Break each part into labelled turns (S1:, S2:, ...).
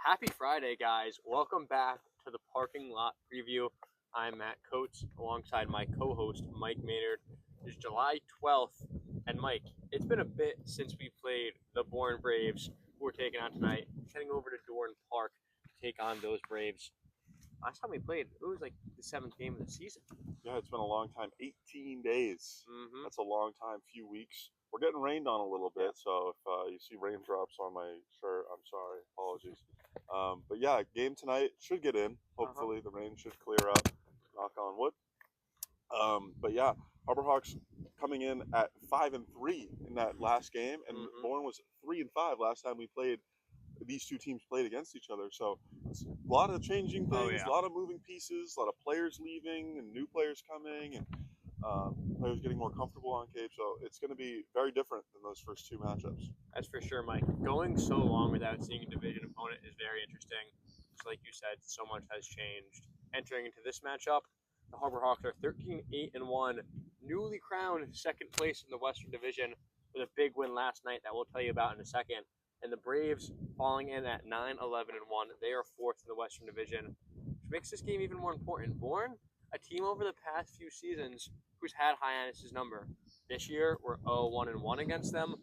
S1: Happy Friday, guys. Welcome back to the parking lot preview. I'm Matt Coates alongside my co-host, Mike Maynard. It's July 12th, and Mike, it's been a bit since we played the Bourne Braves, who we're taking on tonight, heading over to Bourne Park to take on those Braves. Last time we played, it was like the 7th game of the season.
S2: Yeah, it's been a long time. 18 days.
S1: Mm-hmm.
S2: That's a long time, few weeks. We're getting rained on a little bit, so if you see raindrops on my shirt, I'm sorry. Apologies. But yeah, game tonight should get in. Hopefully the rain should clear up. Knock on wood. But yeah, Harbor Hawks coming in at 5-3 in that last game, and Bourne was 3-5 last time we played. These two teams played against each other, so it's a lot of changing things, a lot of moving pieces, a lot of players leaving and new players coming, and players getting more comfortable on Cape. So it's going to be very different than those first two matchups.
S1: That's for sure, Mike. Going so long without seeing a division opponent is very interesting. So like you said, so much has changed. Entering into this matchup, the Harbor Hawks are 13-8-1, newly crowned second place in the Western Division with a big win last night that we'll tell you about in a second. And the Braves falling in at 9-11-1. They are fourth in the Western Division, which makes this game even more important. Bourne, a team over the past few seasons who's had Hyannis' number. This year, we're 0-1-1 against them.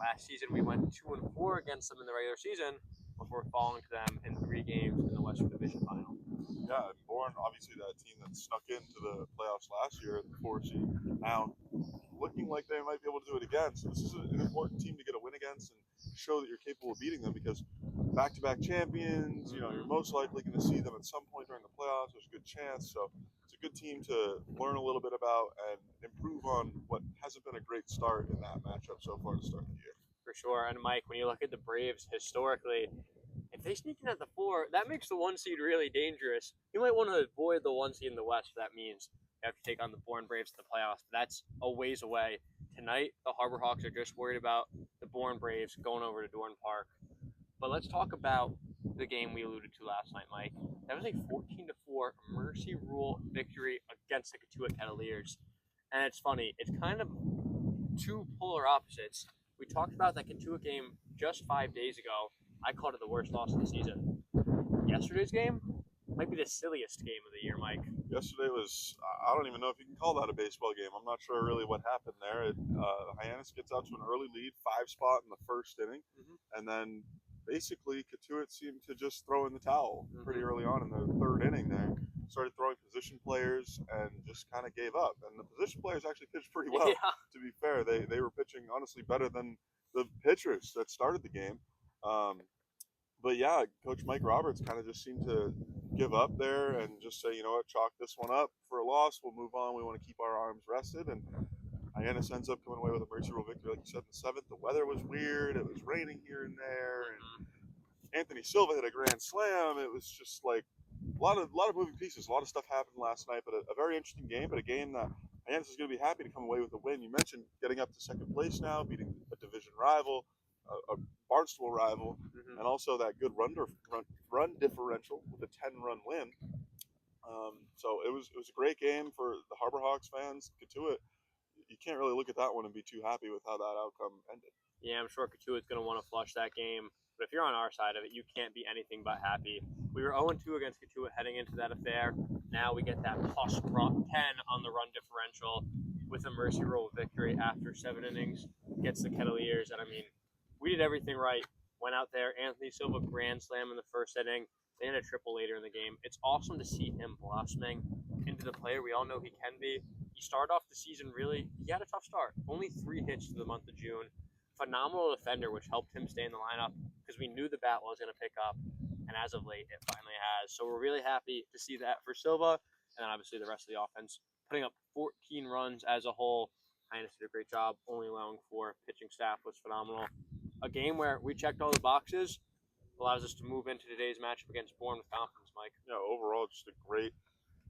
S1: Last season, we went 2-4 against them in the regular season before falling to them in 3 games in the Western Division final.
S2: Yeah, and Bourne, obviously that team that snuck into the playoffs last year, the 4 seed, now looking like they might be able to do it again. So this is an important team to get a win against and show that you're capable of beating them, because back-to-back champions, you're most likely going to see them at some point during the playoffs. There's a good chance. So it's a good team to learn a little bit about and improve on what hasn't been a great start in that matchup so far to start the year.
S1: For sure. And Mike, when you look at the Braves historically, if they sneak in at the 4, that makes the 1 seed really dangerous. You might want to avoid the 1 seed in the West. That means you have to take on the Bourne Braves in the playoffs. But that's a ways away. Tonight, the Harbor Hawks are just worried about the Bourne Braves going over to Bourne Park. But let's talk about the game we alluded to last night, Mike. That was a 14-4 mercy rule victory against the Katuitt Cavaliers. And it's funny, it's kind of two polar opposites. We talked about that Katuitt game just 5 days ago. I called it the worst loss of the season. Yesterday's game might be the silliest game of the year, Mike.
S2: Yesterday was, I don't even know if you can call that a baseball game. I'm not sure really what happened there. Hyannis gets out to an early lead, 5 spot in the first inning, and then basically Katuitt seemed to just throw in the towel pretty early on in the 3rd inning there. Started throwing position players and just kind of gave up. And the position players actually pitched pretty well, to be fair. They were pitching, honestly, better than the pitchers that started the game. But yeah, Coach Mike Roberts kind of just seemed to give up there and just say, you know what, chalk this one up for a loss. We'll move on. We want to keep our arms rested. And Hyannis ends up coming away with a mercy rule victory, like you said, in the 7th. The weather was weird. It was raining here and there. And Anthony Silva hit a grand slam. It was just like a lot of moving pieces. A lot of stuff happened last night, but a very interesting game, but a game that Hyannis is going to be happy to come away with a win. You mentioned getting up to 2nd place now, beating a division rival, a Barnstable rival, and also that good run differential with a 10-run win. So it was a great game for the Harbor Hawks fans. Katuitt, you can't really look at that one and be too happy with how that outcome ended.
S1: Yeah, I'm sure Katuitt's going to want to flush that game. But if you're on our side of it, you can't be anything but happy. We were 0-2 against Katuitt heading into that affair. Now we get that plus 10 on the run differential with a mercy rule victory after 7 innings. Gets the Cavaliers. And I mean, we did everything right. Went out there, Anthony Silva grand slam in the 1st inning. They had a triple later in the game. It's awesome to see him blossoming into the player we all know he can be. He started off the season he had a tough start. Only 3 hits to the month of June. Phenomenal defender, which helped him stay in the lineup because we knew the bat was going to pick up. And as of late, it finally has. So we're really happy to see that for Silva. And then obviously the rest of the offense putting up 14 runs as a whole. Hyannis did a great job, only allowing 4. Pitching staff was phenomenal. A game where we checked all the boxes allows us to move into today's matchup against Bourne with confidence, Mike.
S2: Yeah, overall, just a great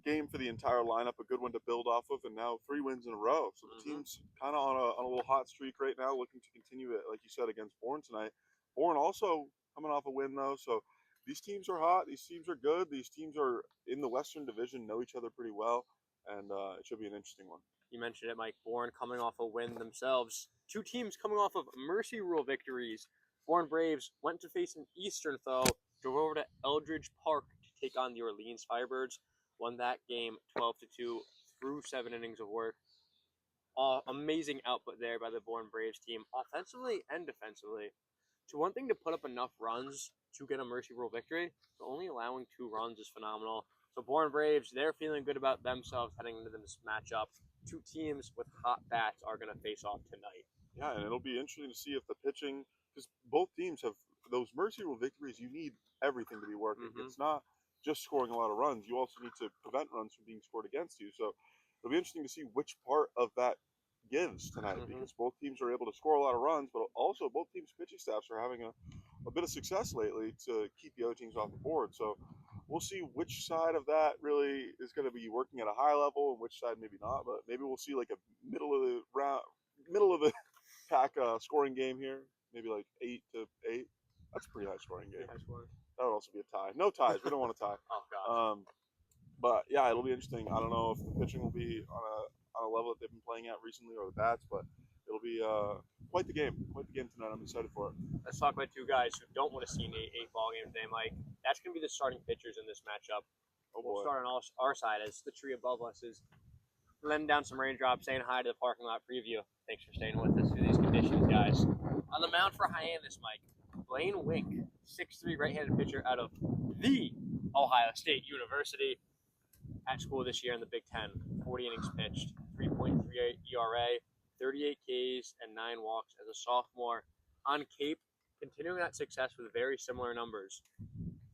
S2: game for the entire lineup, a good one to build off of, and now 3 wins in a row. So the team's kind of on a little hot streak right now, looking to continue it, like you said, against Bourne tonight. Bourne also coming off a win, though, so these teams are hot. These teams are good. These teams are in the Western Division, know each other pretty well, and it should be an interesting one.
S1: You mentioned it, Mike. Bourne coming off a win themselves. 2 teams coming off of mercy rule victories. Bourne Braves went to face an Eastern foe drove over to Eldridge Park to take on the Orleans Firebirds. Won that game 12-2 through 7 innings of work. Amazing output there by the Bourne Braves team, offensively and defensively. To one thing to put up enough runs to get a mercy rule victory, but only allowing 2 runs is phenomenal. So Bourne Braves, they're feeling good about themselves heading into this matchup. 2 teams with hot bats are going to face off tonight.
S2: Yeah, and it'll be interesting to see if the pitching, because both teams have those mercy rule victories. You need everything to be working. It's not just scoring a lot of runs. You also need to prevent runs from being scored against you. So it'll be interesting to see which part of that gives tonight, because both teams are able to score a lot of runs, but also both teams' pitching staffs are having a bit of success lately to keep the other teams off the board. So we'll see which side of that really is going to be working at a high level and which side maybe not. But maybe we'll see like a middle of the pack scoring game here, maybe like 8-8. That's a pretty high scoring game.
S1: High scoring.
S2: That would also be a tie. No ties. We don't want a tie.
S1: Oh gosh.
S2: But yeah, it'll be interesting. I don't know if the pitching will be on a level that they've been playing at recently, or the bats, but it'll be quite the game. Quite the game tonight. I'm excited for it.
S1: Let's talk about 2 guys who don't want to see an 8-ball game today, Mike. That's going to be the starting pitchers in this matchup.
S2: Oh
S1: We'll
S2: boy.
S1: start on our side as the tree above us is letting down some raindrops, saying hi to the parking lot preview. Thanks for staying with us through these conditions, guys. On the mound for Hyannis, Mike, Blaine Wink, 6'3" right-handed pitcher out of the Ohio State University, at school this year in the Big Ten. 40 innings pitched, 3.38 ERA, 38 Ks, and 9 walks as a sophomore. On Cape, continuing that success with very similar numbers.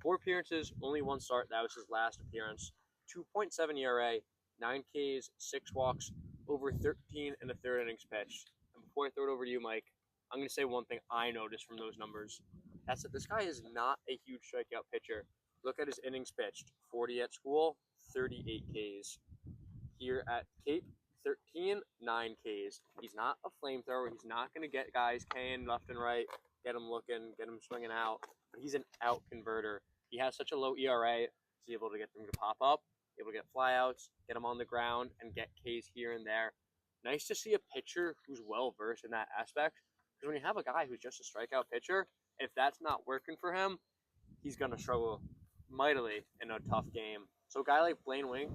S1: 4 appearances, only 1 start. That was his last appearance. 2.7 ERA, 9 Ks, 6 walks, over 13 and a third innings pitched. And before I throw it over to you, Mike, I'm going to say one thing I noticed from those numbers. That's that this guy is not a huge strikeout pitcher. Look at his innings pitched. 40 at school, 38 Ks. Here at Cape, 13, 9 Ks. He's not a flamethrower. He's not going to get guys K'ing left and right, get him looking, get him swinging out. But he's an out converter. He has such a low ERA. He's able to get them to pop up, able to get flyouts, get them on the ground, and get Ks here and there. Nice to see a pitcher who's well-versed in that aspect. Because when you have a guy who's just a strikeout pitcher, if that's not working for him, he's going to struggle mightily in a tough game. So a guy like Blaine Wink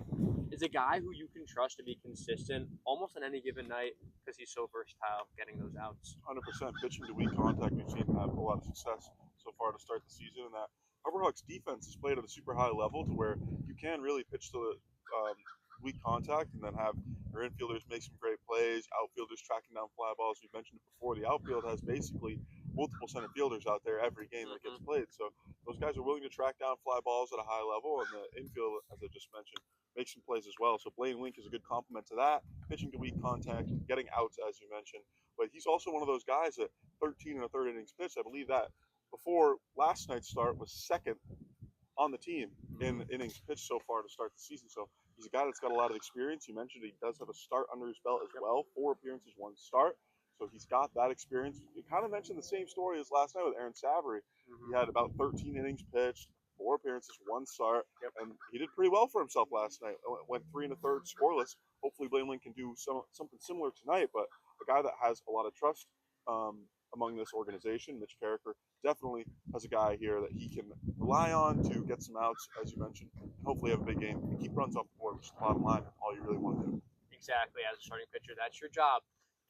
S1: is a guy who you can trust to be consistent almost on any given night because he's so versatile getting those outs.
S2: 100% pitching to weak contact. We've seen have a lot of success so far to start the season, and that Harborhawks defense is played at a super high level to where you can really pitch to the weak contact and then have your infielders make some great plays, outfielders tracking down fly balls. We mentioned it before. The outfield has basically multiple center fielders out there every game that gets played. So those guys are willing to track down fly balls at a high level, and the infield, as I just mentioned, makes some plays as well. So Blaine Wink is a good complement to that, pitching to weak contact, getting outs, as you mentioned. But he's also one of those guys that 13 and a third innings pitched. I believe that before last night's start was second on the team in innings pitched so far to start the season. So he's a guy that's got a lot of experience. You mentioned he does have a start under his belt as well. 4 appearances, 1 start. So he's got that experience. You kind of mentioned the same story as last night with Aaron Savory. He had about 13 innings pitched, 4 appearances, 1 start, and he did pretty well for himself last night. Went 3 1/3 scoreless. Hopefully Blaine Wink can do something similar tonight, but a guy that has a lot of trust among this organization, Mitch Carricker, definitely has a guy here that he can rely on to get some outs, as you mentioned, and hopefully have a big game and keep runs off the board, which is the bottom line, all you really want to do.
S1: Exactly, as a starting pitcher, that's your job.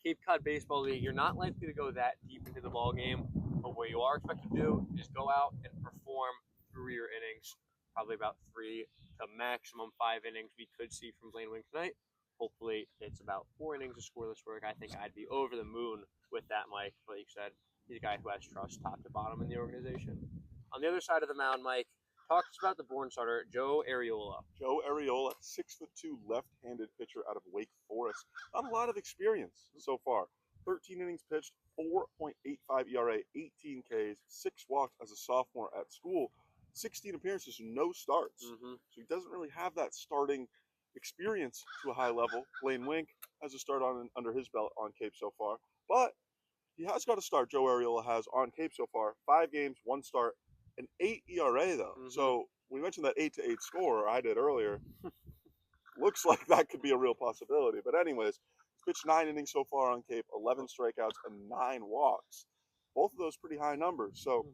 S1: Cape Cod Baseball League, you're not likely to go that deep into the ball game, but what you are expected to do is go out and perform through your innings, probably about 3 to maximum 5 innings we could see from Blaine Wink tonight. Hopefully it's about 4 innings of scoreless work. I think I'd be over the moon with that, Mike. Like you said, he's a guy who has trust top to bottom in the organization. On the other side of the mound, Mike, talk to us about the Bourne starter, Joe Arriola.
S2: Joe Arriola, 6'2" left-handed pitcher out of Wake Forest. Not a lot of experience so far. 13 innings pitched, 4.85 ERA, 18 Ks, 6 walks as a sophomore at school, 16 appearances, no starts. So he doesn't really have that starting experience to a high level. Blaine Wink has a start under his belt on Cape so far, but he has got a start. Joe Arriola has on Cape so far, 5 games, 1 start, an 8 ERA though. So we mentioned that 8-8 score I did earlier. Looks like that could be a real possibility. But anyways, he's pitched 9 innings so far on Cape, 11 strikeouts and 9 walks. Both of those pretty high numbers. So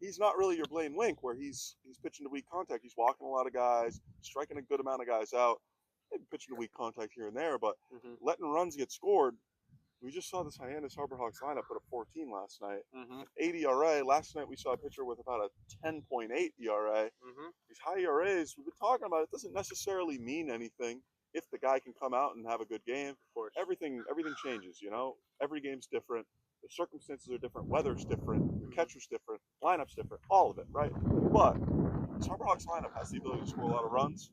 S2: he's not really your Blaine Wink, where he's pitching to weak contact. He's walking a lot of guys, striking a good amount of guys out, maybe pitching to weak contact here and there, but letting runs get scored. We just saw this Hyannis Harborhawks lineup put up 14 last night. 8 ERA. Last night we saw a pitcher with about a 10.8 ERA. These high ERAs, we've been talking about, it doesn't necessarily mean anything if the guy can come out and have a good game.
S1: Of course.
S2: Everything changes, you know? Every game's different. The circumstances are different. Weather's different. The catcher's different. Lineup's different. All of it, right? But this Harborhawks lineup has the ability to score a lot of runs.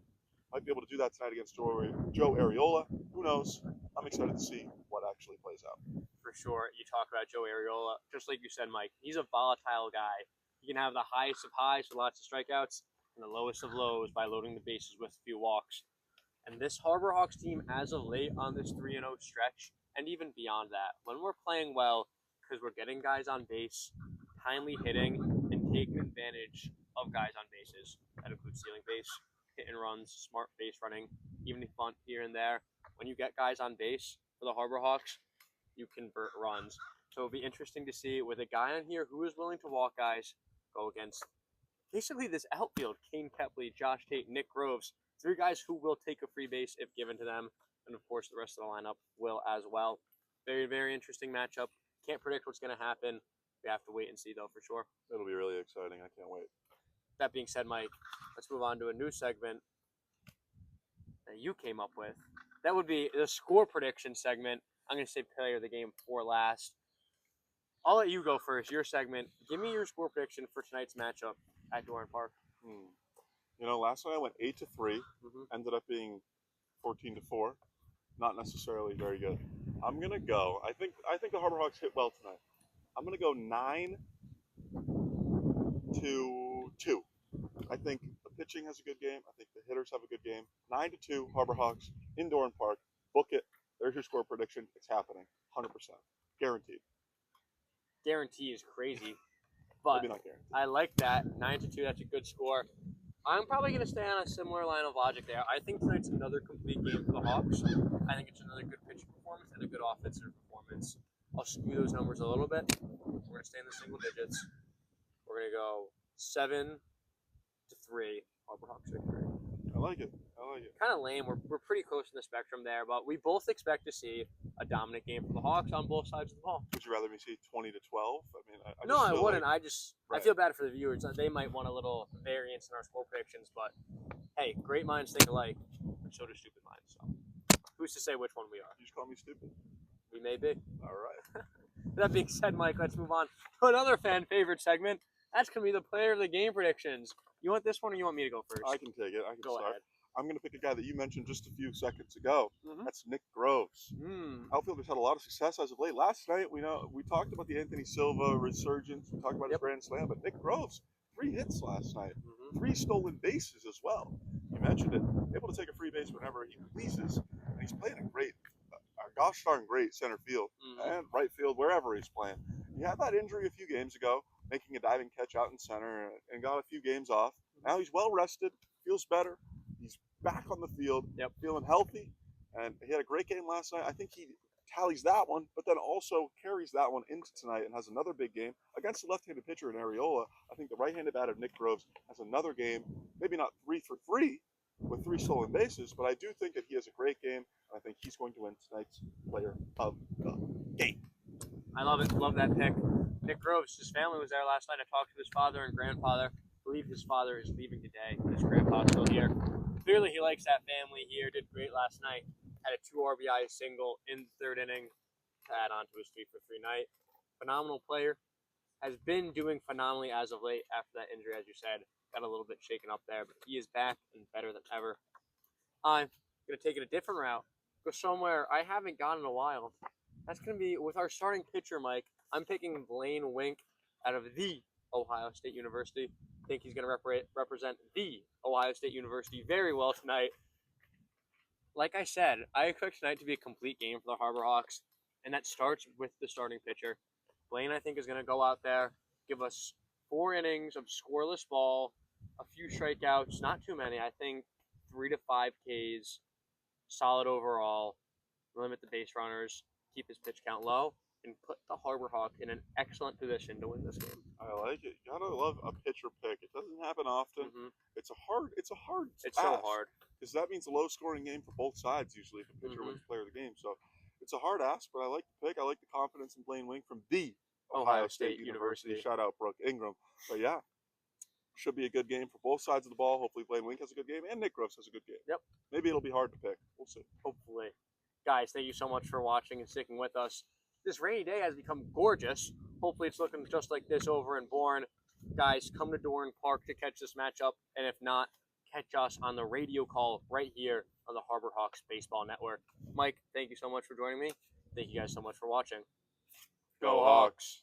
S2: Might be able to do that tonight against Joe Arriola. Who knows? I'm excited to see what actually plays out.
S1: For sure. You talk about Joe Arriola, just like you said, Mike. He's a volatile guy. He can have the highest of highs with lots of strikeouts and the lowest of lows by loading the bases with a few walks. And this Harborhawks team, as of late on this 3-0 stretch, and even beyond that, when we're playing well, because we're getting guys on base, timely hitting, and taking advantage of guys on bases. That includes stealing base, hit and runs, smart base running, even a bunt here and there. When you get guys on base for the Harborhawks, you convert runs. So it'll be interesting to see with a guy on here who is willing to walk guys, go against basically this outfield: Kane Kepley, Josh Tate, Nick Groves. 3 guys who will take a free base if given to them. And of course, the rest of the lineup will as well. Very, very interesting matchup. Can't predict what's going to happen. We have to wait and see, though, for sure.
S2: It'll be really exciting. I can't wait.
S1: That being said, Mike, let's move on to a new segment that you came up with. That would be the score prediction segment. I'm going to say player of the game for last. I'll let you go first. Your segment. Give me your score prediction for tonight's matchup at Bourne Park.
S2: You know, last night I went 8-3. Ended up being 14-4. Not necessarily very good. I'm gonna go. I think the Harborhawks hit well tonight. I'm gonna go 9-2. I think the pitching has a good game. I think the hitters have a good game. 9-2 Harborhawks in Bourne Park. Book it. There's your score prediction. It's happening. 100%. Guaranteed.
S1: Guarantee is crazy, but
S2: maybe not guaranteed.
S1: I like that. 9-2. That's a good score. I'm probably going to stay on a similar line of logic there. I think tonight's another complete game for the Hawks. I think it's another good pitching performance and a good offensive performance. I'll skew those numbers a little bit. We're going to stay in the single digits. We're going to go 7-3. Harborhawks victory.
S2: I like it.
S1: Kind of lame. We're pretty close in the spectrum there, but we both expect to see a dominant game for the Hawks on both sides of the ball.
S2: Would you rather me see 20-12? I
S1: No, I wouldn't.
S2: Like,
S1: I feel bad for the viewers. They might want a little variance in our score predictions, but hey, great minds think alike, and so do stupid minds. So who's to say which one we are?
S2: You just call me stupid.
S1: We may be.
S2: All right.
S1: That being said, Mike, let's move on to another fan favorite segment. That's going to be the player of the game predictions. You want this one or you want me to go first?
S2: I can take it. I can
S1: go
S2: start.
S1: Ahead.
S2: I'm going to pick a guy that you mentioned just a few seconds ago. That's Nick Groves. Outfielders had a lot of success as of late. Last night, we talked about the Anthony Silva resurgence. We talked about his grand slam, but Nick Groves, 3 hits last night. 3 stolen bases as well. You mentioned it. Able to take a free base whenever he pleases. And he's playing a gosh darn great center field and right field, wherever he's playing. He had that injury a few games ago, making a diving catch out in center, and got a few games off. Now he's well rested, feels better. He's back on the field, feeling healthy, and he had a great game last night. I think he tallies that one, but then also carries that one into tonight and has another big game against the left-handed pitcher in Arriola. I think the right-handed bat of Nick Groves has another game, maybe not 3 for 3 with 3 stolen bases, but I do think that he has a great game, and I think he's going to win tonight's player of the game.
S1: I love it. Love that pick. Nick Groves, his family was there last night. I talked to his father and grandfather. I believe his father is leaving today. His grandpa's still here. Clearly, he likes that family here. Did great last night. Had a 2 RBI single in the 3rd inning to add on to his 3 for 3 night. Phenomenal player. Has been doing phenomenally as of late after that injury, as you said. Got a little bit shaken up there, but he is back and better than ever. I'm going to take it a different route. Go somewhere I haven't gone in a while. That's going to be with our starting pitcher, Mike. I'm picking Blaine Wink out of the Ohio State University. I think he's going to represent the Ohio State University very well tonight. Like I said, I expect tonight to be a complete game for the Harborhawks, and that starts with the starting pitcher. Blaine, I think, is going to go out there, give us 4 innings of scoreless ball, a few strikeouts, not too many. I think 3 to 5 Ks, solid overall, limit the base runners, keep his pitch count low, and put the Harbor Hawks in an excellent position to win this game.
S2: I like it. You gotta love a pitcher pick. It doesn't happen often.
S1: Mm-hmm.
S2: It's a hard
S1: It's
S2: ask,
S1: so hard.
S2: because that means a low scoring game for both sides usually if a pitcher
S1: Mm-hmm.
S2: wins player of the game. So it's a hard ask, but I like the pick. I like the confidence in Blaine Wing from the
S1: Ohio State University.
S2: Shout out Brooke Ingram. But yeah, should be a good game for both sides of the ball. Hopefully Blaine Wing has a good game and Nick Gross has a good game.
S1: Yep.
S2: Maybe it'll be hard to pick. We'll see.
S1: Hopefully. Guys, thank you so much for watching and sticking with us. This rainy day has become gorgeous. Hopefully it's looking just like this over in Bourne. Guys, come to Dorn Park to catch this matchup, and if not, catch us on the radio call right here on the Harbor Hawks Baseball Network. Mike, thank you so much for joining me. Thank you guys so much for watching.
S2: Go Hawks!